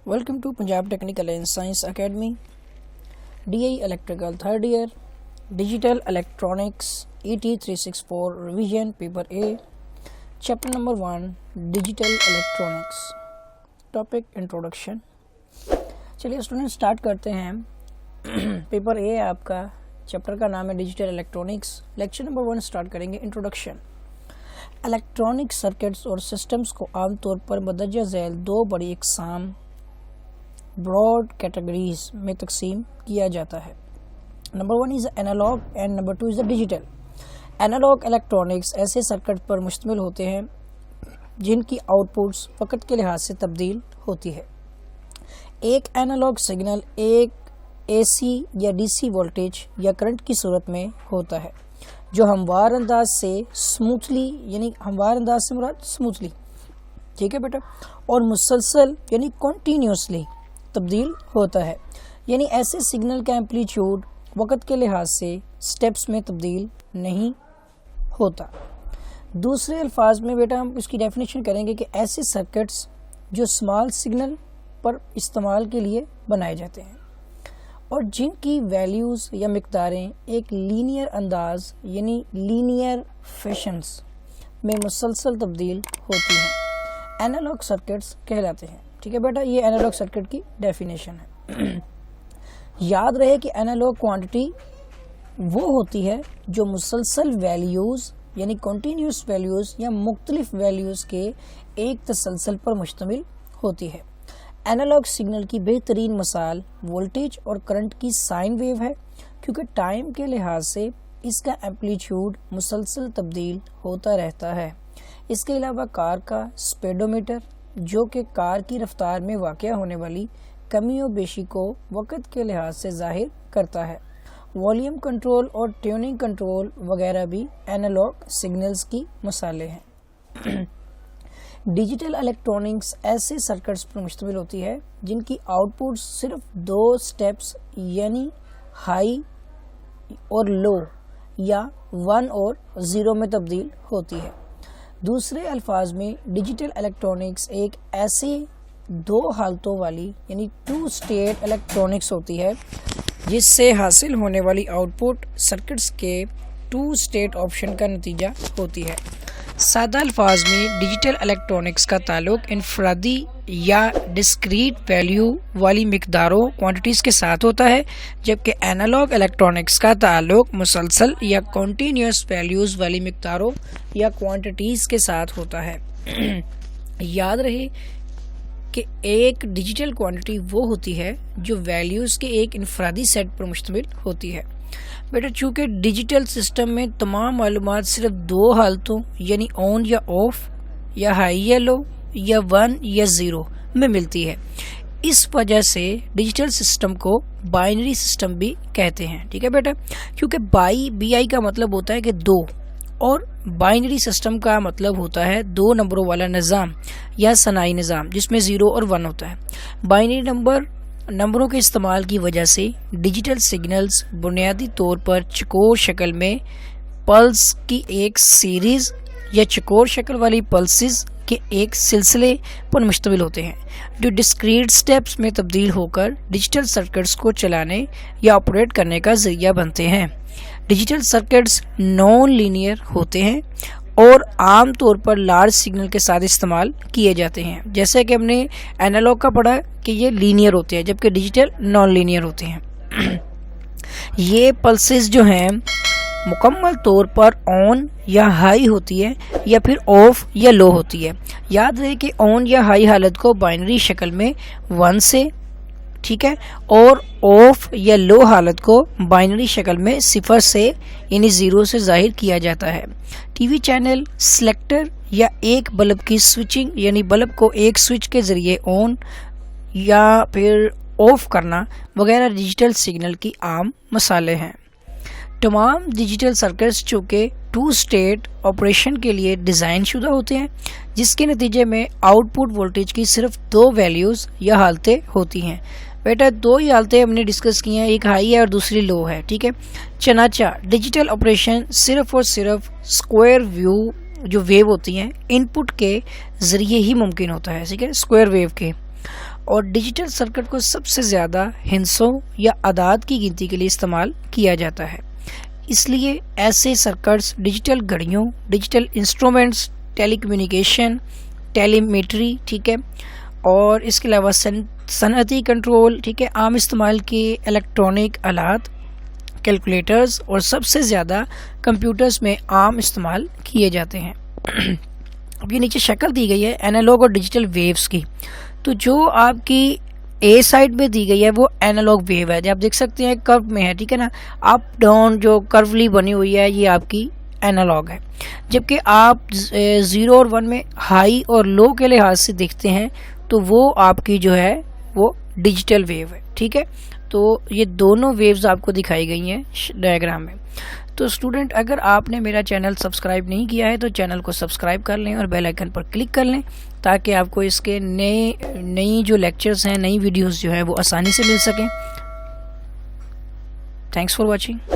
Welcome to Punjab Technical and Science Academy, DI Electrical 3rd Year, Digital Electronics ET 364 Revision Paper A, Chapter number 1, Digital Electronics. Topic Introduction. चलिए student start करते हैं. Paper A आपका, chapter का नाम है digital electronics. Lecture number 1 start करेंगे. Introduction. Electronic circuits और systems को आमतौर पर मदरजा झैल दो बड़ी इकसाम ब्रॉड कैटेगरीज में तकसीम किया जाता है. Number 1 is analog and number 2 is digital. Analog electronics ऐसे सर्किट पर मुश्तमिल होते हैं जिनकी आउटपुट्स वक़्त के लिहाज से तब्दील होती है. एक एनालॉग सिग्नल एक AC या DC वोल्टेज या करंट की सूरत में होता है जो हमवार अंदाज से स्मूथली, यानी हमवार अंदाज से मुराद स्मूथली, ठीक है बेटा, और मुसलसल यानी कॉन्टीन्यूसली तब्दील होता है. यानी ऐसे सिग्नल का एम्पलीट्यूड वक़्त के लिहाज से स्टेप्स में तब्दील नहीं होता. दूसरे अल्फाज में बेटा हम इसकी डेफिनेशन करेंगे कि ऐसे सर्किट्स जो स्मॉल सिग्नल पर इस्तेमाल के लिए बनाए जाते हैं और जिनकी वैल्यूज़ या मिकदारें एक लीनियर अंदाज यानी लीनियर फैशंस में मुसलसल तब्दील होती हैं, एनालॉग सर्किट्स कहलाते हैं. ठीक है बेटा, ये एनालॉग सर्किट की डेफिनेशन है. याद रहे कि एनालॉग क्वांटिटी वो होती है जो मुसलसल वैल्यूज़ यानी कॉन्टीन्यूस वैल्यूज़ या मुख्तलिफ वैल्यूज़ के एक तसलसल पर मुश्तमिल होती है. एनालॉग सिग्नल की बेहतरीन मिसाल वोल्टेज और करंट की साइन वेव है, क्योंकि टाइम के लिहाज से इसका एम्पलीट्यूड मुसलसल तब्दील होता रहता है. इसके अलावा कार का स्पीडोमीटर, जो कि कार की रफ्तार में वाक़या होने वाली कमी और बेशी को वक़्त के लिहाज से ज़ाहिर करता है. वॉल्यूम कंट्रोल और ट्यूनिंग कंट्रोल वगैरह भी एनालॉग सिग्नल्स की मिसालें हैं. डिजिटल इलेक्ट्रॉनिक्स ऐसे सर्किट्स पर मुश्तमिल होती है जिनकी आउटपुट सिर्फ 2 स्टेप्स यानी हाई और लो या 1 और 0 में तब्दील होती है. दूसरे अल्फाज में डिजिटल इलेक्ट्रॉनिक्स एक ऐसे 2 हालतों वाली यानी 2 स्टेट इलेक्ट्रॉनिक्स होती है जिससे हासिल होने वाली आउटपुट सर्किट्स के 2 स्टेट ऑप्शन का नतीजा होती है. सादा अल्फाज में डिजिटल इलेक्ट्रॉनिक्स का ताल्लुक इनफरादी या डिस्क्रीट वैल्यू वाली मिकदारों क्वांटिटीज़ के साथ होता है, जबकि एनालॉग इलेक्ट्रॉनिक्स का ताल्लुक मुसलसल या कॉन्टीन्यूस वैल्यूज़ वाली मिकदारों या क्वांटिटीज़ के साथ होता है. याद रहे कि एक डिजिटल क्वांटिटी वो होती है जो वैल्यूज़ के एक इनफरादी सेट पर मुश्तमिल होती है. बेटा चूँकि डिजिटल सिस्टम में तमाम मालूमात सिर्फ 2 हालतों यानी ऑन या ऑफ या हाई या लो या 1 या 0 में मिलती है, इस वजह से डिजिटल सिस्टम को बाइनरी सिस्टम भी कहते हैं. ठीक है बेटा, क्योंकि BI का मतलब होता है कि 2 और बाइनरी सिस्टम का मतलब होता है 2 नंबरों वाला निज़ाम या सनाई निज़ाम जिसमें 0 और 1 होता है. बाइनरी नंबरों के इस्तेमाल की वजह से डिजिटल सिग्नल्स बुनियादी तौर पर चकोर शक्ल में पल्स की एक सीरीज़ या चकोर शक्ल वाली पल्सेस के एक सिलसिले पर मुश्तमिल होते हैं जो डिस्क्रीट स्टेप्स में तब्दील होकर डिजिटल सर्किट्स को चलाने या ऑपरेट करने का ज़रिया बनते हैं. डिजिटल सर्किट्स नॉन लीनियर होते हैं और आम तौर पर लार्ज सिग्नल के साथ इस्तेमाल किए जाते हैं. जैसे कि हमने एनालॉग का पढ़ा कि ये लीनियर होते हैं जबकि डिजिटल नॉन लीनियर होते हैं. ये पल्सेस जो हैं मुकम्मल तौर पर ऑन या हाई होती है या फिर ऑफ या लो होती है. याद रहे कि ऑन या हाई हालत को बाइनरी शक्ल में 1 से, ठीक है, और ऑफ या लो हालत को बाइनरी शक्ल में 0 से यानी 0 से जाहिर किया जाता है. टीवी चैनल सेलेक्टर या एक बल्ब की स्विचिंग यानी बल्ब को एक स्विच के ज़रिए ऑन या फिर ऑफ करना वगैरह डिजिटल सिग्नल की आम मिसालें हैं. तमाम डिजिटल सर्किट्स चूँकि 2 स्टेट ऑपरेशन के लिए डिज़ाइन शुदा होते हैं, जिसके नतीजे में आउटपुट वोल्टेज की सिर्फ 2 वैल्यूज़ या हालतें होती हैं. बेटा 2 ही हालतें हमने डिस्कस की हैं, एक हाई है और दूसरी लो है. ठीक है, चनाचा डिजिटल ऑपरेशन सिर्फ और सिर्फ स्क्वायर व्यू जो वेव होती हैं इनपुट के ज़रिए ही मुमकिन होता है. ठीक है, स्क्वायर वेव के, اور ڈیجیٹل سرکٹ کو سب سے زیادہ ہندسوں یا اعداد کی گنتی کے لیے استعمال کیا جاتا ہے. اس لیے ایسے سرکٹس ڈیجیٹل گھڑیوں، ڈیجیٹل انسٹرومنٹس، ٹیلی کمیونیکیشن، ٹیلی میٹری، ٹھیک ہے، اور اس کے علاوہ صنعتی کنٹرول، ٹھیک ہے، عام استعمال کے الیکٹرانک آلات، کیلکولیٹرز، اور سب سے زیادہ کمپیوٹرز میں عام استعمال کیے جاتے ہیں. اب یہ نیچے شکل دی گئی ہے اینالوگ اور ڈیجیٹل ویوز کی. تو جو آپ کی اے سائڈ میں دی گئی ہے وہ اینالوگ ویو ہے، جو آپ دیکھ سکتے ہیں کرو میں ہے، ٹھیک ہے نا، اپ ڈاؤن جو کرولی بنی ہوئی ہے یہ آپ کی اینالوگ ہے. جبکہ آپ 0 اور 1 میں ہائی اور لو کے لحاظ سے دیکھتے ہیں تو وہ آپ کی جو ہے وہ ڈیجیٹل ویو ہے. ٹھیک ہے، تو یہ دونوں ویوز آپ کو دکھائی گئی ہیں ڈائیگرام میں. تو اسٹوڈنٹ، اگر آپ نے میرا چینل سبسکرائب نہیں کیا ہے تو چینل کو سبسکرائب کر لیں اور بیل آئیکن پر کلک کر لیں تاکہ آپ کو اس کے نئی جو لیکچرز ہیں، نئی ویڈیوز جو ہیں وہ آسانی سے مل سکیں. Thanks for watching.